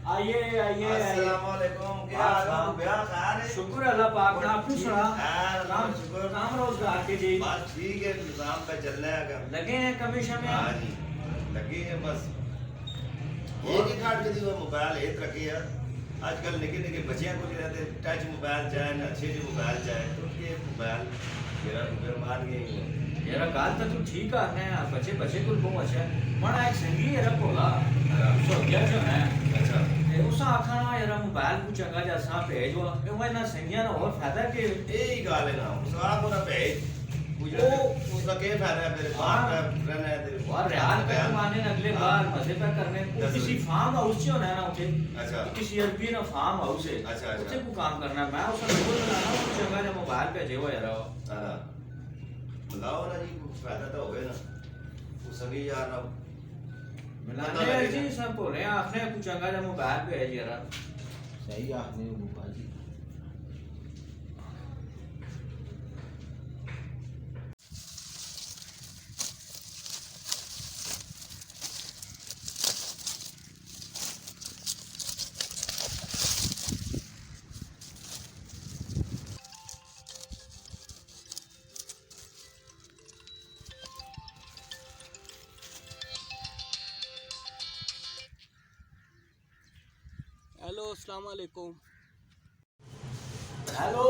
आइए आइए अस्सलाम वालेकुम। क्या हाल है? ब्याह खैर है? शुक्र अल्लाह पाक का। अपनी सुना खैर, काम शुक्र। काम रोजगार के जी बस ठीक है, निजाम पे चल रहा है काम। लगे हैं कमीशन में। हाँ जी, लगी है बस। ये नहीं काट के दिया मोबाइल एक रखी है। आजकल निके निके बच्चियां को नहीं रहते टच मोबाइल चाहे ना अच्छे से मोबाइल चाहे तो उनके मोबाइल मेरा रुपये मार गए। यार गाल तो तू ठीक है ना बच्चे बच्चे को बहुत अच्छा मना एक संगी यार बोला सो गया जो है अच्छा ते उस आखा ना यार मोबाइल को चंगा जैसा भेजो ए वो ना संगिया ना और फायदा के यही गाल है ना उस आप ना भेज वो उसका क्या फायदा है मेरे बाहर रहना है तेरे और रियाल पे कमाने न अगले बार मजे पे करने को किसी फार्म हाउस से होना है ना उसे अच्छा किसी अरबी ना फार्म हाउस है अच्छा अच्छा उसे को काम करना है मैं उसका बोल रहा ना वो चंगा जब मोबाइल पे जेवो यार सारा बुलाओ ना जी फायदा तो हो गया ना वो सभी यार ना मिलाने जी सब बोल रहे हैं आपने कुछ चंगा जब मोबाइल पे है यार सही आपने वो जी हेलो अस्सलाम वालेकुम। हेलो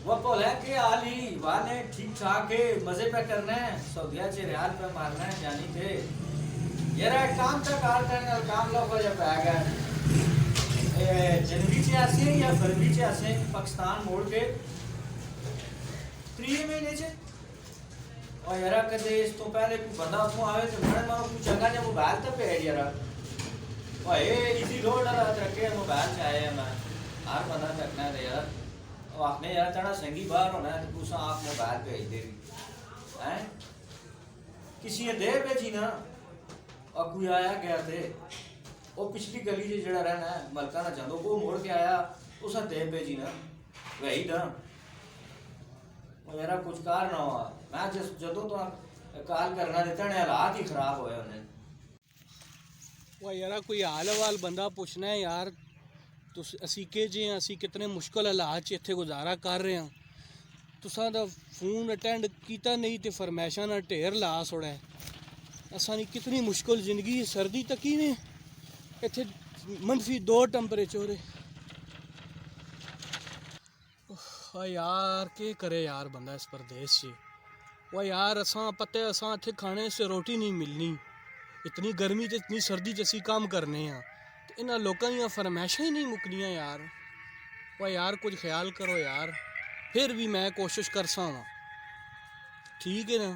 वो बोल है कि आली वाले ठीक ठाक है मजे पे करना है सऊदिया से रियाल पे मारना है जानी थे यार एक काम था कार करने काम लोग हो जब आ गए जनवरी से आसे या फरवरी से आसे पाकिस्तान मोड़ के 3 महीने से और यार कदे इस तो पहले कोई बंदा उसको आवे तो मैंने मानो कुछ जगह जब मोबाइल तक पे है यार और ये इसी रोड आ रखे मोबाइल से आए हैं मैं हर बंदा रखना है यार और आपने यार चढ़ा संगी बाहर होना है तो कुछ आप मोबाइल भेज दे हैं किसी ने दे भेजी ना और कोई आया गया थे वो पिछली गली से जड़ा रहना है मलका ना चाहतो वो मोड़ के आया उसे दे भेजी ना वही ना और यार कुछ कार ना हुआ मैं जिस जदों तो काल करना देता ने हालात ही खराब होए उन्हें वो यार कोई हाल हवाल बंदा पूछना है यार असी के जे असी कितने मुश्किल हालात च इत्थे गुजारा कर रहे हैं तुसां दा फोन अटेंड कीता नहीं तो फरमैशां ना ढेर ला छोड़ा है असां दी कितनी मुश्किल जिंदगी सर्दी तक ही ने इत्थे -2 टेंपरेचर है यार के करे यार बंदा इस प्रदेश से वो यार असां पता है असां इत्थे खाने से रोटी नहीं मिलनी इतनी गर्मी ते इतनी सर्दी च असी काम करने हैं तो इन्हां लोकां दियां फरमैशां ही नहीं मुकनियां यार वो यार कुछ ख्याल करो यार फिर भी मैं कोशिश कर सा ठीक है ना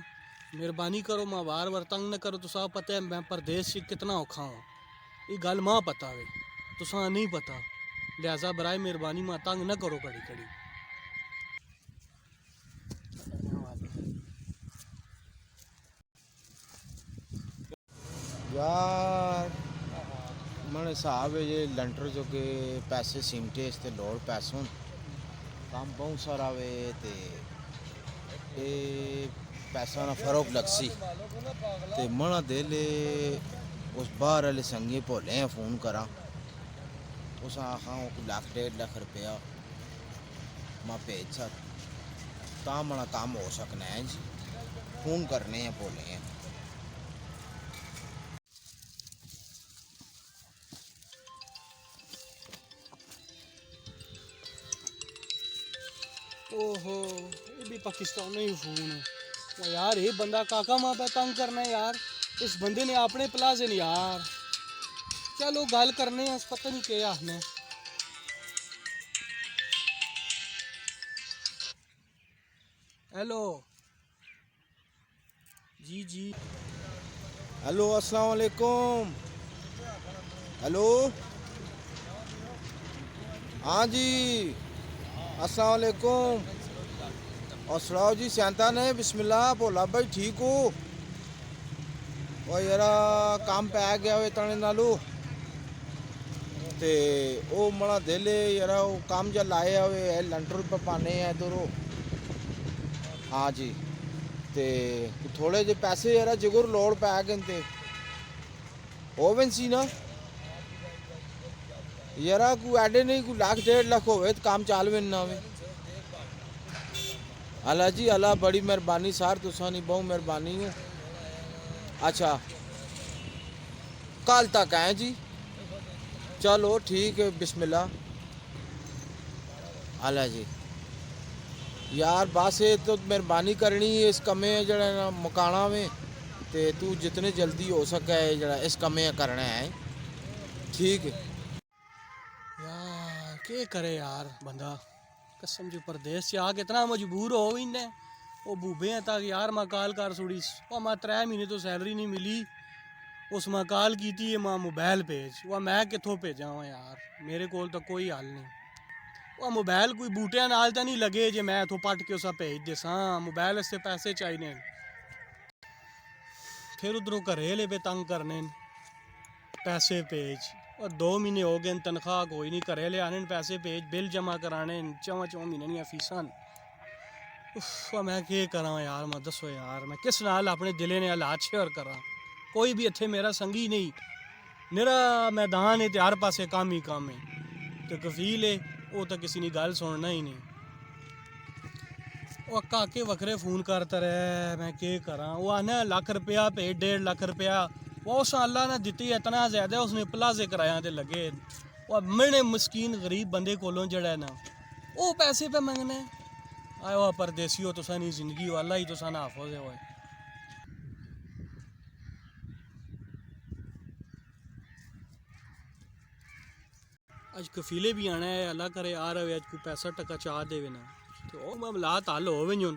मेहरबानी करो मैं बार बार तंग न करो तुसा पता है मैं परदेश से कितना औखा हूँ ये गल मां पता है तुसा नहीं पता लिहाजा बराए मेहरबानी मां तंग न करो घड़ी घड़ी यार मन हिसाब है ये लंटर जो के पैसे सिमटे इस ते लोड़ पैसों काम बहुत सारा वे ते पैसा ना फरोक लगसी ते मना दे ले उस बाहर वाले संगी भोले हैं फ़ोन करा उस आखा 1.5 लाख रुपया मैं भेज सक ता मना काम हो सकना है जी फ़ोन करने हैं भोले हैं ओहो ये भी पाकिस्तान ही फ़ोन है वो यार ये बंदा काका माँ पे तंग करना है यार इस बंदे ने अपने प्लाजे नहीं यार चलो गल करने हैं पता नहीं क्या आखने हेलो जी जी हेलो अस्सलाम वालेकुम हेलो हाँ जी अस्सलाम वालेकुम और सुनाओ जी सैंता ने बिस्मिल्लाह भोला भाई ठीक हो और यार काम पे आ गया हुए तने नालू ते ओ मना देले यार वो काम जल आए हुए लंटर पे पाने हैं इधरों हाँ जी ते थोड़े जे पैसे यार जगुर लोड़ पै गए ते ओवन सी ना यारा को एडे नहीं को लाख 1.5 लाख होवे तो काम चाल में ना में अल्लाह जी अल्लाह बड़ी मेहरबानी सार तुसा नहीं बहुत मेहरबानी हो। अच्छा कल तक है जी, चलो ठीक है बिस्मिल्लाह। अल्लाह जी यार बस ये तो मेहरबानी करनी है इस कमे जड़ा ना मकाना में ते तू जितने जल्दी हो सके जड़ा इस कमे करना है ठीक है। यार के करे यार बंदा कसम जो परदेस से आके इतना मजबूर हो इन्ने वो बूबे हैं तक यार मैं कॉल कर सुड़ी वो मैं 3 महीने तो सैलरी नहीं मिली उस मैं कॉल की थी मैं मोबाइल भेज वह मैं कितों भेजा वा यार मेरे को तो कोई हल नहीं वह मोबाइल कोई बूटिया नाल तो नहीं लगे जे मैं इतों पट के उसा भेज देसा मोबाइल से पैसे चाहिए फिर उधरों घरे ले पे तंग करने पैसे भेज और 2 महीने हो गए तनख्वाह कोई नहीं घरे ले आने पैसे भेज बिल जमा कराने 4 महीने दी फीसां मैं के करा यार मैं दसो यार मैं किस नाल अपने दिले ने हालात शेयर करा कोई भी इत्थे मेरा संगी नहीं मेरा मैदान है ते हर पासे काम ही काम है तो कफील है वो तो किसी ने गल सुनना ही नहीं वो काके वखरे फोन करता रहे मैं के करा वो आना लाख रुपया भेज 1.5 लाख रुपया वो उस अल्लाह ने दिती इतना ज़्यादा उसने प्लाजे कराया ते लगे वो मेरे मस्कीन गरीब बंदे कोलों जड़ा ना वो पैसे पे मंगने आयो परदेसी हो तुसा नहीं जिंदगी हो अल्लाह ही तुसा ना हाफिज़ है। आज कफीले भी आना है अल्लाह करे आ रहे आज को पैसा टका चाह देवे ना तो मैं हालात हल होवे नहीं।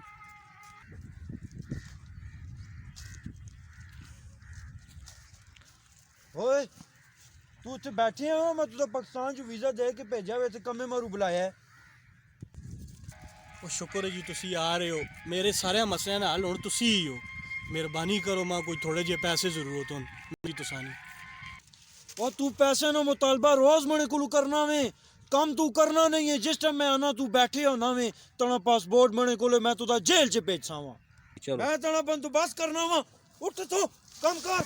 ओए तू इत्थे बैठे हो मैं तुझे पाकिस्तान च वीज़ा दे के भेजा वे इत्थे कम्मे मारू बुलाया है। वो शुक्र है जी तुसी आ रहे हो मेरे सारे मसले ना हल हुण तुसी ही हो मेहरबानी करो मां कोई थोड़े जे पैसे जरूरत होन जी तुसा नहीं और तू पैसे ना मुतालबा रोज मने को करना वे कम तू करना नहीं है जिस टाइम मैं आना तू बैठे होना वे तना पासपोर्ट मने को मैं तुझा जेल च भेजा वा मैं तना बंदोबस्त करना वा उठ तो कम कर।